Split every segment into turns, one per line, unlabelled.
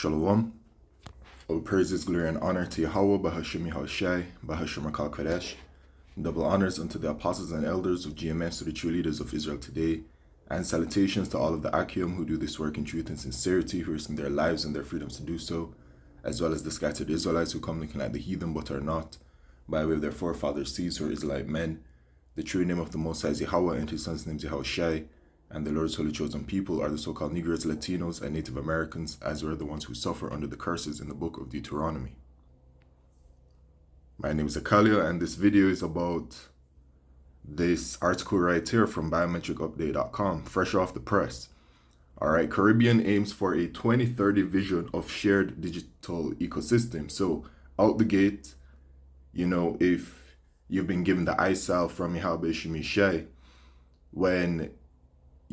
Shalom. All praises, glory, and honor to Yahweh, Bahashim Yahushai, Bahashim Rakal Kadesh. Double honors unto the apostles and elders of GMS, to the true leaders of Israel today, and salutations to all of the Akim who do this work in truth and sincerity, who risk their lives and their freedoms to do so, as well as the scattered Israelites who come looking like the heathen but are not, by way of their forefathers' seeds who are Israelite men. The true name of the Most High is Yahweh, and his son's name is Yahushai, and the Lord's holy chosen people are the so-called Negroes, Latinos, and Native Americans, as were the ones who suffer under the curses in the book of Deuteronomy. My name is Akalia, and this video is about this article right here from biometricupdate.com, fresh off the press. Alright, Caribbean aims for a 2030 vision of shared digital ecosystem. So, out the gate, if you've been given the ISAL from Yahweh Shemishai, when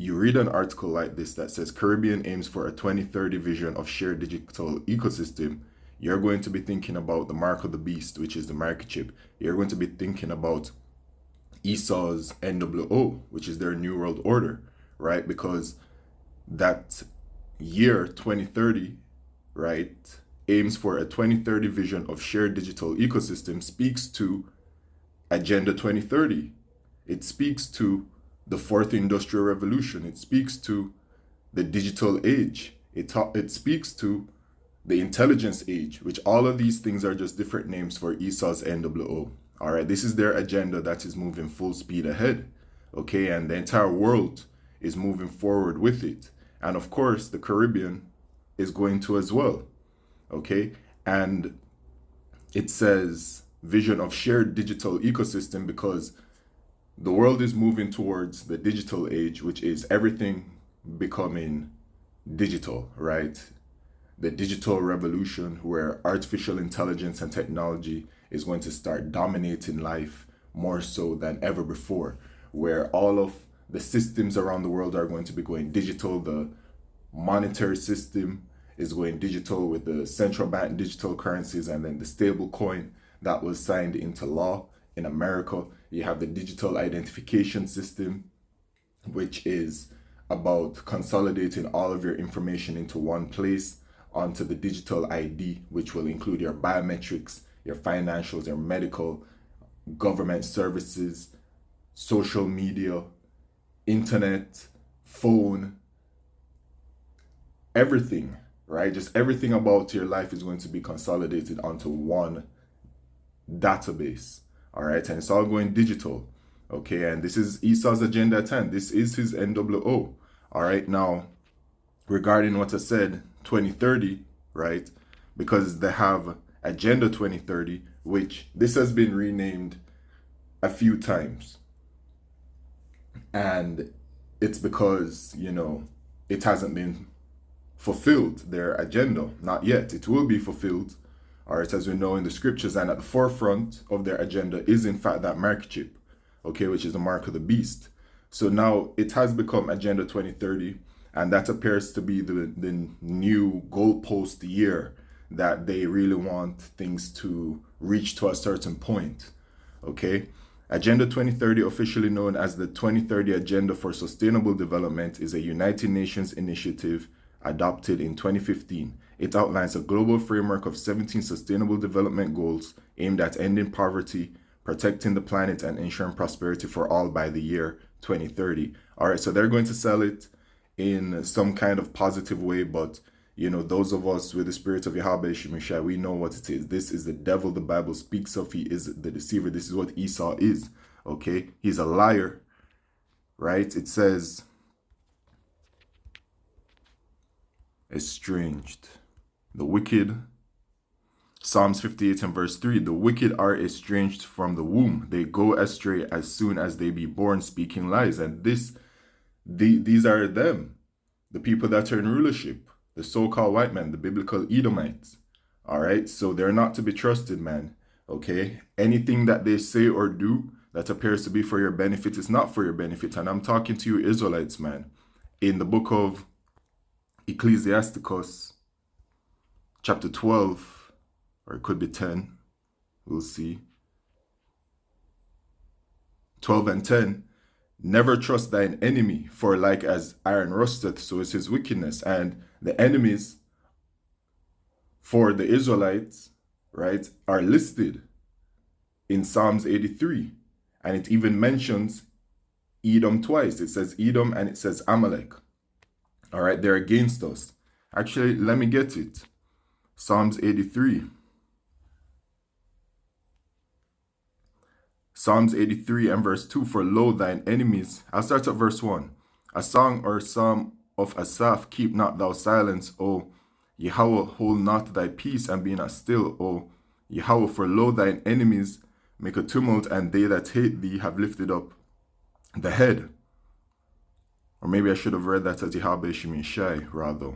you read an article like this that says Caribbean aims for a 2030 vision of shared digital ecosystem, you're going to be thinking about the mark of the beast, which is the microchip. You're going to be thinking about Esau's NW0, which is their New World Order, right? Because that year 2030, right, aims for a 2030 vision of shared digital ecosystem, speaks to Agenda 2030. It speaks to the fourth industrial revolution. It speaks to the digital age. It speaks to the intelligence age, which all of these things are just different names for Esau's NW0. All right, this is their agenda that is moving full speed ahead. Okay, and the entire world is moving forward with it. And of course, the Caribbean is going to as well. Okay, and it says vision of shared digital ecosystem because the world is moving towards the digital age, which is everything becoming digital, right? The digital revolution where artificial intelligence and technology is going to start dominating life more so than ever before, where all of the systems around the world are going to be going digital. The monetary system is going digital with the central bank digital currencies, and then the stable coin that was signed into law in America. You have the digital identification system, which is about consolidating all of your information into one place onto the digital ID, which will include your biometrics, your financials, your medical, government services, social media, internet, phone, everything, right? Just everything about your life is going to be consolidated onto one database. All right, and it's all going digital. Okay, and this is Esau's Agenda 10. This is his NW0. All right, now, regarding what I said, 2030, right? Because they have Agenda 2030, which this has been renamed a few times. And it's because, it hasn't been fulfilled, their agenda. Not yet. It will be fulfilled. All right, as we know in the scriptures, and at the forefront of their agenda is in fact that microchip, okay, which is the mark of the beast. So now it has become Agenda 2030, and that appears to be the new goalpost year that they really want things to reach to a certain point, okay? Agenda 2030, officially known as the 2030 Agenda for Sustainable Development, is a United Nations initiative adopted in 2015. It outlines a global framework of 17 sustainable development goals aimed at ending poverty, protecting the planet, and ensuring prosperity for all by the year 2030. All right, so they're going to sell it in some kind of positive way, but those of us with the spirit of Yahweh Shemishai, we know what it is. This is the devil the Bible speaks of. He is the deceiver. This is what Esau is, okay? He's a liar, right? It says, estranged. The wicked, Psalms 58 and verse 3, the wicked are estranged from the womb. They go astray as soon as they be born, speaking lies. And these are them, the people that are in rulership, the so-called white men, the biblical Edomites. All right, so they're not to be trusted, man. Okay, anything that they say or do that appears to be for your benefit is not for your benefit. And I'm talking to you Israelites, man. In the book of Ecclesiasticus, chapter 12, or it could be 10, we'll see. 12 and 10, never trust thine enemy, for like as iron rusteth, so is his wickedness. And the enemies for the Israelites, right, are listed in Psalms 83. And it even mentions Edom twice. It says Edom and it says Amalek. All right, they're against us. Actually, let me get it. Psalms 83. Psalms 83 and verse 2, for lo, thine enemies. I'll start at verse 1. A song or psalm of Asaph, keep not thou silence, O Yahweh, hold not thy peace, and be not still, O Yahweh, for lo, thine enemies make a tumult, and they that hate thee have lifted up the head. Or maybe I should have read that as Yahweh Shemishai, rather.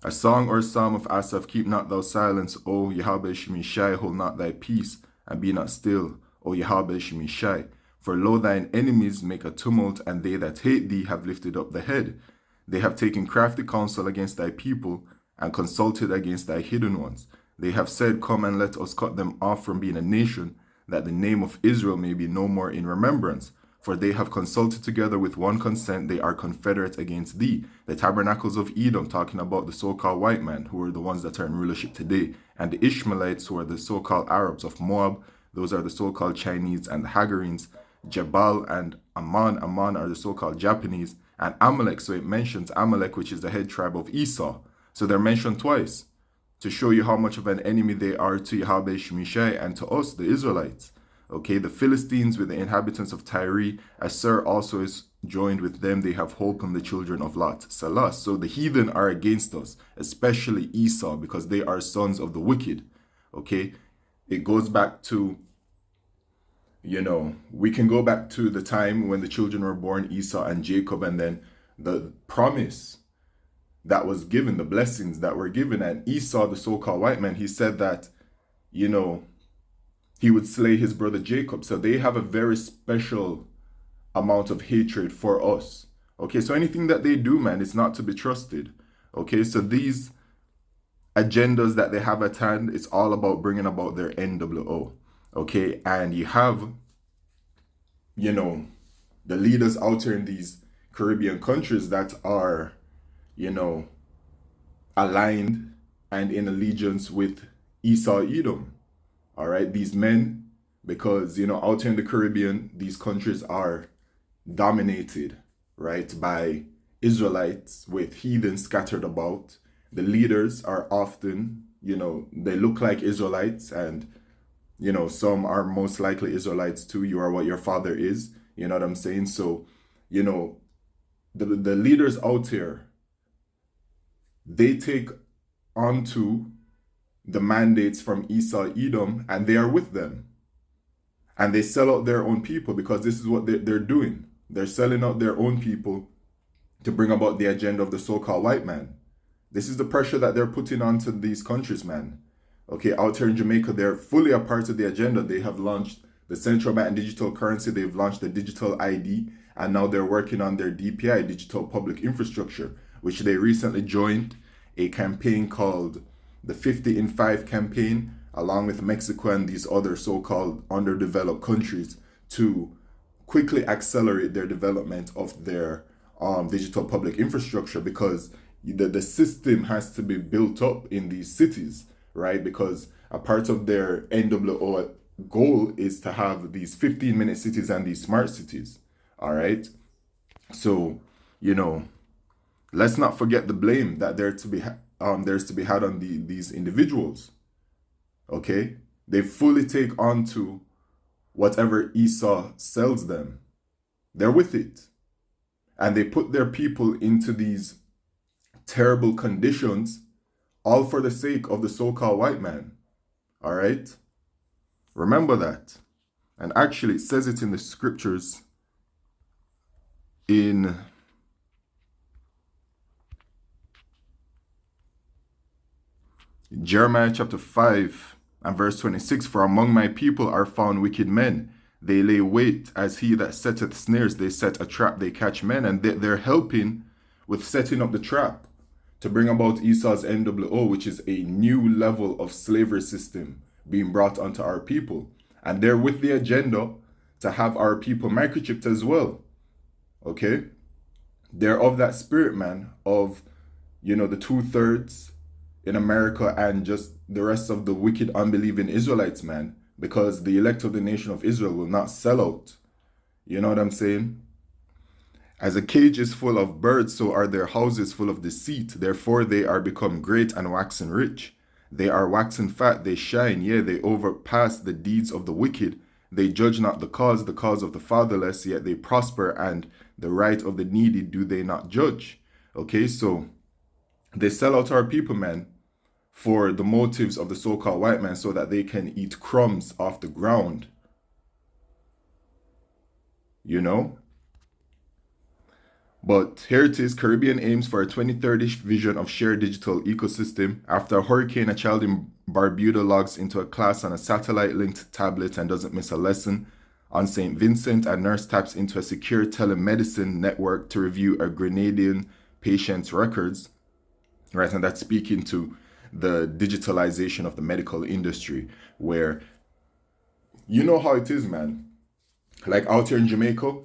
A song or psalm of Asaph, keep not thou silence, O Yahweh Shemishai, hold not thy peace, and be not still, O Yahweh Shemishai. For lo, thine enemies make a tumult, and they that hate thee have lifted up the head. They have taken crafty counsel against thy people, and consulted against thy hidden ones. They have said, come and let us cut them off from being a nation, that the name of Israel may be no more in remembrance. For they have consulted together with one consent, they are confederate against thee. The tabernacles of Edom, talking about the so-called white man, who are the ones that are in rulership today, and the Ishmaelites, who are the so-called Arabs of Moab, those are the so-called Chinese, and the Hagarenes. Jabal and Ammon are the so-called Japanese, and Amalek, so it mentions Amalek, which is the head tribe of Esau. So they're mentioned twice to show you how much of an enemy they are to Yahweh Shemishai and to us, the Israelites. Okay, the Philistines with the inhabitants of Tyre, Asher also is joined with them. They have holpen the children of Lot, Salah. So the heathen are against us, especially Esau, because they are sons of the wicked. Okay, it goes back to, we can go back to the time when the children were born, Esau and Jacob, and then the promise that was given, the blessings that were given. And Esau, the so-called white man, he said that, he would slay his brother Jacob. So they have a very special amount of hatred for us. Okay, so anything that they do, man, is not to be trusted. Okay, so these agendas that they have at hand, it's all about bringing about their NWO. Okay, and you have, the leaders out here in these Caribbean countries that are, aligned and in allegiance with Esau Edom. All right, these men, because, out here in the Caribbean, these countries are dominated, right, by Israelites with heathens scattered about. The leaders are often, they look like Israelites, and, some are most likely Israelites too. You are what your father is. You know what I'm saying? So, the leaders out here, they take onto the mandates from Esau Edom, and they are with them. And they sell out their own people, because this is what they're doing. They're selling out their own people to bring about the agenda of the so-called white man. This is the pressure that they're putting onto these countries, man. Okay, out here in Jamaica, they're fully a part of the agenda. They have launched the central bank digital currency. They've launched the digital ID, and now they're working on their DPI, digital public infrastructure, which they recently joined a campaign called the 50 in 5 campaign, along with Mexico and these other so-called underdeveloped countries, to quickly accelerate their development of their digital public infrastructure, because the system has to be built up in these cities, right? Because a part of their NWO goal is to have these 15-minute cities and these smart cities, all right? So, let's not forget the blame that there's to be had on these individuals. Okay, they fully take on to whatever Esau sells them. They're with it, and they put their people into these terrible conditions, all for the sake of the so-called white man. All right, remember that. And actually, it says it in the scriptures in Jeremiah chapter 5 and verse 26, for among my people are found wicked men. They lay wait as he that setteth snares. They set a trap, they catch men. And they're helping with setting up the trap to bring about Esau's NWO, which is a new level of slavery system being brought onto our people. And they're with the agenda to have our people microchipped as well. Okay? They're of that spirit, man, of the 2/3 in America and just the rest of the wicked, unbelieving Israelites, man, because the elect of the nation of Israel will not sell out. You know what I'm saying? As a cage is full of birds, so are their houses full of deceit. Therefore they are become great and waxen rich. They are waxen fat, they shine, yea, they overpass the deeds of the wicked. They judge not the cause of the fatherless, yet they prosper, and the right of the needy do they not judge. Okay, so they sell out our people, man, for the motives of the so-called white man so that they can eat crumbs off the ground. You know? But here it is, Caribbean aims for a 2030 vision of shared digital ecosystem. After a hurricane, a child in Barbuda logs into a class on a satellite-linked tablet and doesn't miss a lesson. On St. Vincent, a nurse taps into a secure telemedicine network to review a Grenadian patient's records. Right, and that's speaking to the digitalization of the medical industry, where you know how it is, man. Like out here in Jamaica,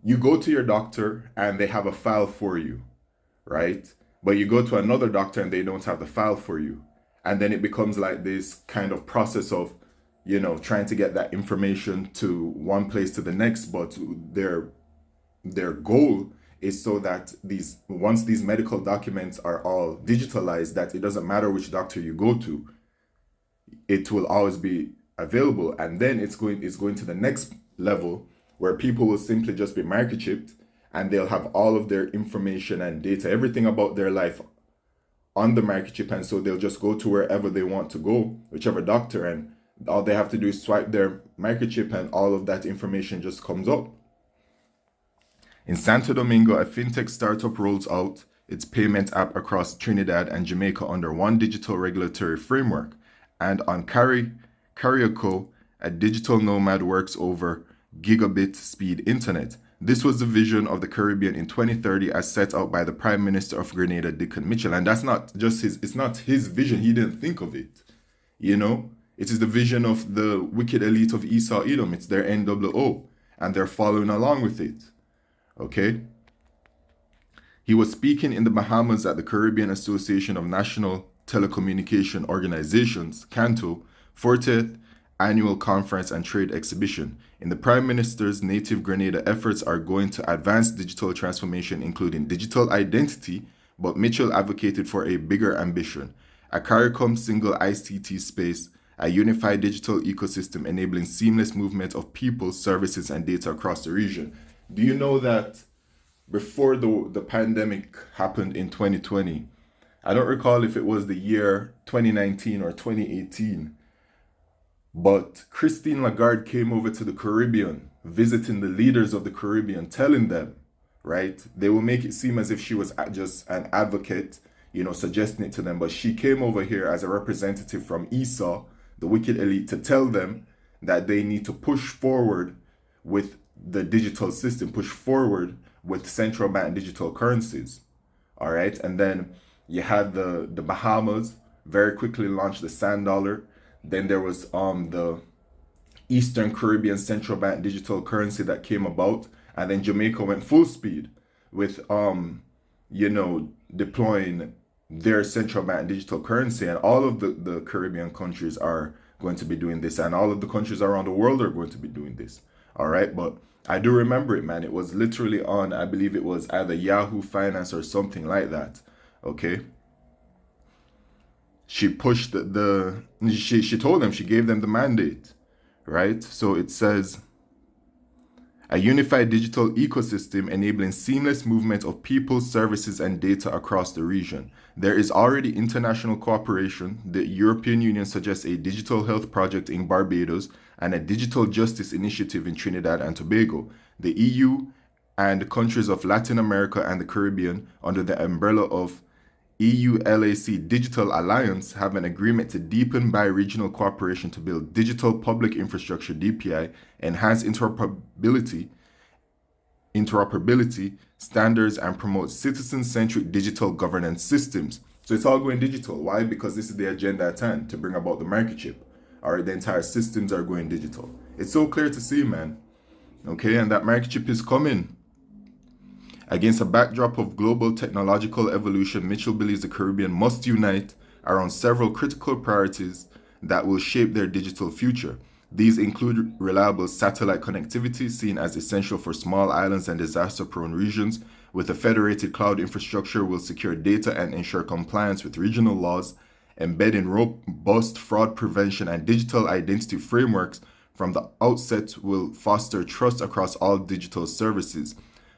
you go to your doctor and they have a file for you, right? But you go to another doctor and they don't have the file for you. And then it becomes like this kind of process of, trying to get that information to one place to the next. But their goal is so that once these medical documents are all digitalized, that it doesn't matter which doctor you go to, it will always be available. And then it's going to the next level, where people will simply just be microchipped and they'll have all of their information and data, everything about their life on the microchip. And so they'll just go to wherever they want to go, whichever doctor, and all they have to do is swipe their microchip and all of that information just comes up. In Santo Domingo, a fintech startup rolls out its payment app across Trinidad and Jamaica under one digital regulatory framework. And on Carriacou, a digital nomad works over gigabit speed internet. This was the vision of the Caribbean in 2030 as set out by the Prime Minister of Grenada, Dickon Mitchell. And that's not just it's not his vision. He didn't think of it. It is the vision of the wicked elite of Esau Edom. It's their NW0, and they're following along with it. Okay? He was speaking in the Bahamas at the Caribbean Association of National Telecommunication Organizations, CANTO, 40th Annual Conference and Trade Exhibition. In the Prime Minister's native Grenada, efforts are going to advance digital transformation, including digital identity, but Mitchell advocated for a bigger ambition, a CARICOM single ICT space, a unified digital ecosystem enabling seamless movement of people, services, and data across the region. Do you know that before the pandemic happened in 2020, I don't recall if it was the year 2019 or 2018, but Christine Lagarde came over to the Caribbean, visiting the leaders of the Caribbean, telling them, right? They will make it seem as if she was just an advocate, suggesting it to them. But she came over here as a representative from Esau, the wicked elite, to tell them that they need to push forward with the digital system, push forward with central bank digital currencies. All right. And then you had the Bahamas very quickly launched the sand dollar. Then there was the Eastern Caribbean Central Bank digital currency that came about, and then Jamaica went full speed with deploying their central bank digital currency, and all of the Caribbean countries are going to be doing this, and all of the countries around the world are going to be doing this. All right, but I do remember it, man. It was literally on, I believe it was either Yahoo Finance or something like that. Okay. She pushed she told them, she gave them the mandate, right? So it says, a unified digital ecosystem enabling seamless movement of people, services, and data across the region. There is already international cooperation. The European Union suggests a digital health project in Barbados and a digital justice initiative in Trinidad and Tobago. The EU and countries of Latin America and the Caribbean, under the umbrella of EU-LAC Digital Alliance, have an agreement to deepen bi-regional cooperation to build digital public infrastructure (DPI), enhance interoperability standards, and promote citizen-centric digital governance systems. So it's all going digital. Why? Because this is the agenda at hand, to bring about the microchip. All right, the entire systems are going digital. It's so clear to see, man. Okay, and that microchip is coming. Against a backdrop of global technological evolution, Mitchell believes the Caribbean must unite around several critical priorities that will shape their digital future. These include reliable satellite connectivity, seen as essential for small islands and disaster-prone regions, with a federated cloud infrastructure will secure data and ensure compliance with regional laws, embedding robust fraud prevention and digital identity frameworks from the outset will foster trust across all digital services.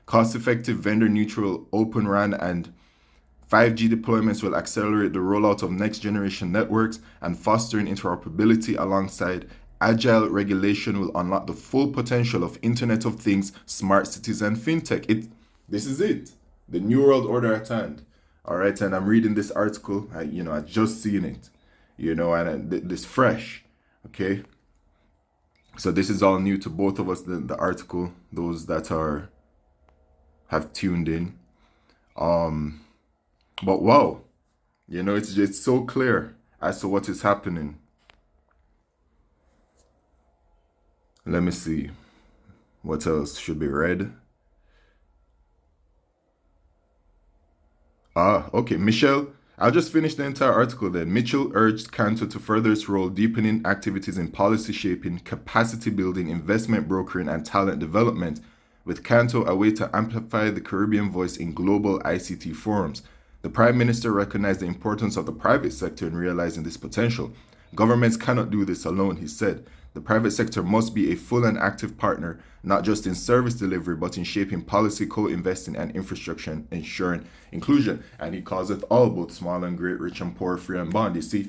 Cost-effective, vendor-neutral, Open RAN and 5G deployments will accelerate the rollout of next-generation networks, and fostering interoperability alongside agile regulation will unlock the full potential of Internet of Things, smart cities, and fintech. This is it. The new world order at hand. All right, and I'm reading this article. I just seen it. And this fresh. Okay. So this is all new to both of us. The article, those that have tuned in. But wow, it's so clear as to what is happening. Let me see. What else should be read? Okay, Michelle. I'll just finish the entire article then. Mitchell urged Cantor to further its role, deepening activities in policy shaping, capacity building, investment brokering, and talent development, with Cantor a way to amplify the Caribbean voice in global ICT forums. The Prime Minister recognized the importance of the private sector in realizing this potential. Governments cannot do this alone, he said. The private sector must be a full and active partner, not just in service delivery, but in shaping policy, co-investing, and infrastructure, and ensuring inclusion. And he calls it all, both small and great, rich and poor, free and bond. You see,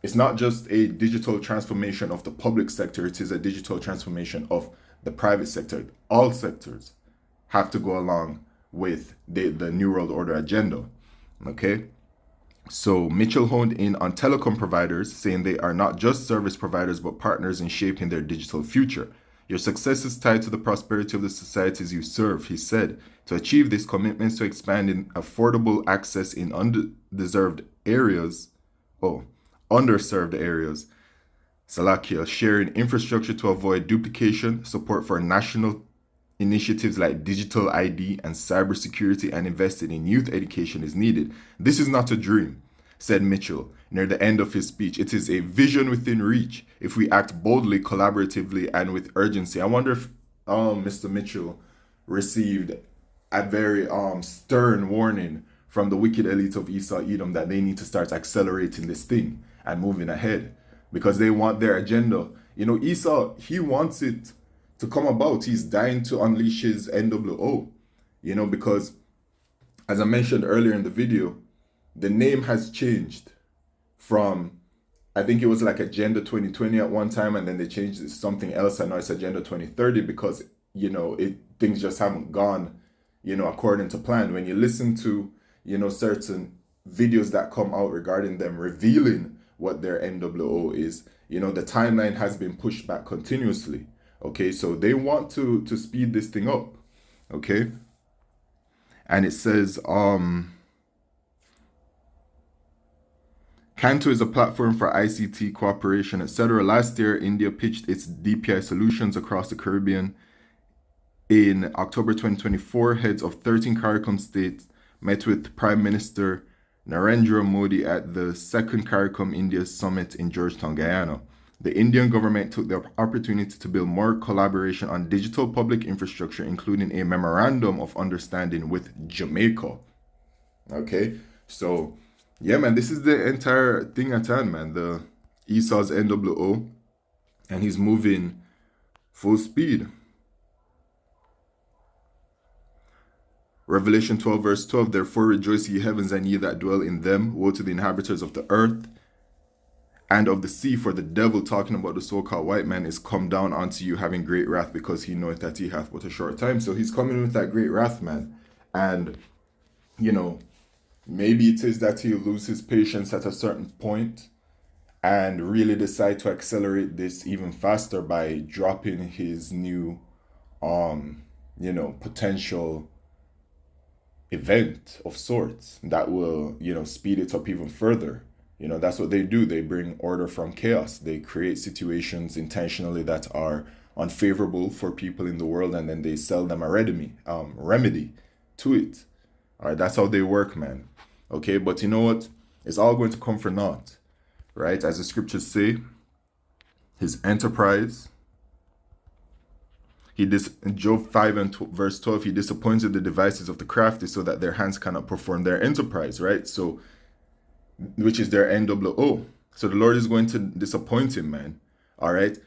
it's not just a digital transformation of the public sector, it is a digital transformation of the private sector. All sectors have to go along with the New World Order agenda. Okay? So Mitchell honed in on telecom providers, saying they are not just service providers, but partners in shaping their digital future. Your success is tied to the prosperity of the societies you serve, he said. To achieve this, commitments to expanding affordable access in underserved areas, Salakia, sharing infrastructure to avoid duplication, support for national initiatives like digital ID and cybersecurity, and investing in youth education is needed. This is not a dream, said Mitchell near the end of his speech. It is a vision within reach if we act boldly, collaboratively, and with urgency. I wonder if Mr. Mitchell received a very stern warning from the wicked elite of Esau Edom that they need to start accelerating this thing and moving ahead because they want their agenda. Esau, he wants it to come about. He's dying to unleash his NW0, because as I mentioned earlier in the video, the name has changed from, I think it was like Agenda 2020 at one time, and then they changed it to something else, and now it's Agenda 2030 because, things just haven't gone, according to plan. When you listen to, certain videos that come out regarding them revealing what their NW0 is, the timeline has been pushed back continuously. Okay, so they want to speed this thing up. Okay. And it says, Canto is a platform for ICT cooperation, etc. Last year, India pitched its DPI solutions across the Caribbean. In October 2024, heads of 13 CARICOM states met with Prime Minister Narendra Modi at the second CARICOM India Summit in Georgetown, Guyana. The Indian government took the opportunity to build more collaboration on digital public infrastructure, including a memorandum of understanding with Jamaica. Okay, so yeah, man, this is the entire thing at hand, man. The Esau's NW0, and he's moving full speed. Revelation 12 verse 12, therefore rejoice ye heavens and ye that dwell in them. Woe to the inhabitants of the earth and of the sea, for the devil, talking about the so-called white man, is come down unto you having great wrath, because he knoweth that he hath but a short time. So he's coming with that great wrath, man. And, maybe it is that he'll lose his patience at a certain point and really decide to accelerate this even faster by dropping his new, potential event of sorts that will, speed it up even further. That's what they do. They bring order from chaos. They create situations intentionally that are unfavorable for people in the world, and then they sell them a remedy. to it. All right, that's how they work, man. Okay, but you know what? It's all going to come for naught, right? As the scriptures say, his enterprise. In Job 5 and verse 12, he disappointed the devices of the crafty so that their hands cannot perform their enterprise, right? So, which is their NWO. So the Lord is going to disappoint him, man. All right.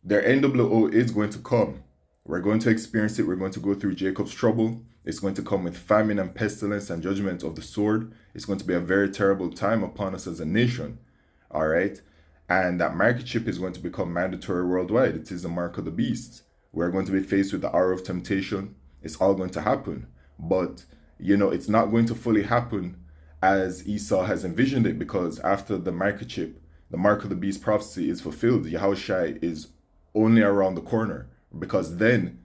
Their NWO is going to come. We're going to experience it. We're going to go through Jacob's trouble. It's going to come with famine and pestilence and judgment of the sword. It's going to be a very terrible time upon us as a nation. All right. And that microchip is going to become mandatory worldwide. It is the mark of the beast. We're going to be faced with the hour of temptation. It's all going to happen. But, it's not going to fully happen as Esau has envisioned it, because after the microchip, the mark of the beast prophecy is fulfilled. Yahushua is only around the corner, because then,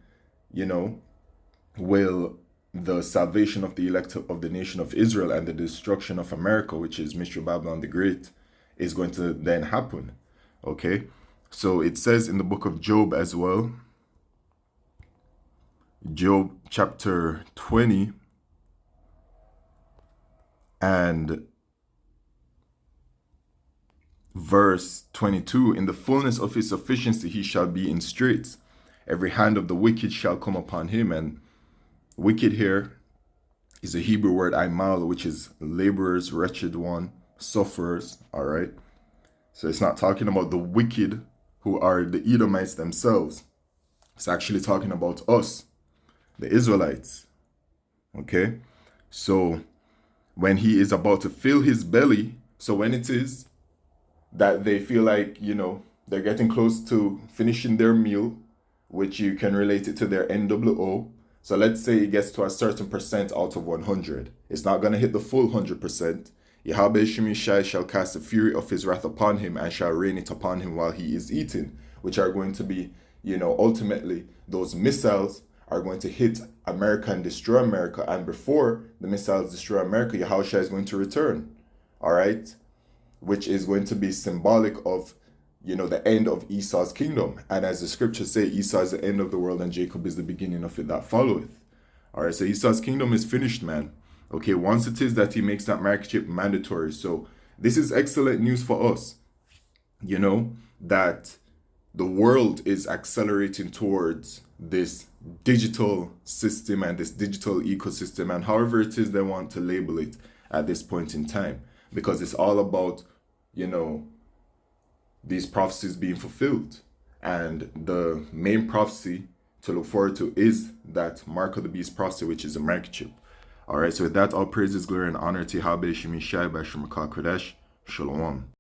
will the salvation of the elect of the nation of Israel and the destruction of America, which is Mystery Babylon the Great, is going to then happen. Okay, so it says in the book of Job as well, Job chapter 20 and verse 22, in the fullness of his sufficiency he shall be in straits. Every hand of the wicked shall come upon him. And wicked here is a Hebrew word aimal, which is laborers, wretched one, sufferers. All right. So it's not talking about the wicked who are the Edomites themselves. It's actually talking about us, the Israelites. Okay. So when he is about to fill his belly, so when it is that they feel like, they're getting close to finishing their meal, which you can relate it to their NWO. So let's say it gets to a certain percent out of 100. It's not going to hit the full 100%. Yahweh Shemishai shall cast the fury of his wrath upon him and shall rain it upon him while he is eating, which are going to be, ultimately those missiles are going to hit America and destroy America. And before the missiles destroy America, Yahushua is going to return. All right. Which is going to be symbolic of, the end of Esau's kingdom. And as the scriptures say, Esau is the end of the world and Jacob is the beginning of it that followeth. All right, so Esau's kingdom is finished, man. Okay, once it is that he makes that microchip mandatory. So this is excellent news for us, that the world is accelerating towards this digital system and this digital ecosystem, and however it is they want to label it at this point in time, because it's all about these prophecies being fulfilled. And the main prophecy to look forward to is that mark of the beast prophecy, which is a microchip. All right, so with that, all praises, glory, and honor to Yahweh Shemishai by Shemaka Kodesh. Shalom.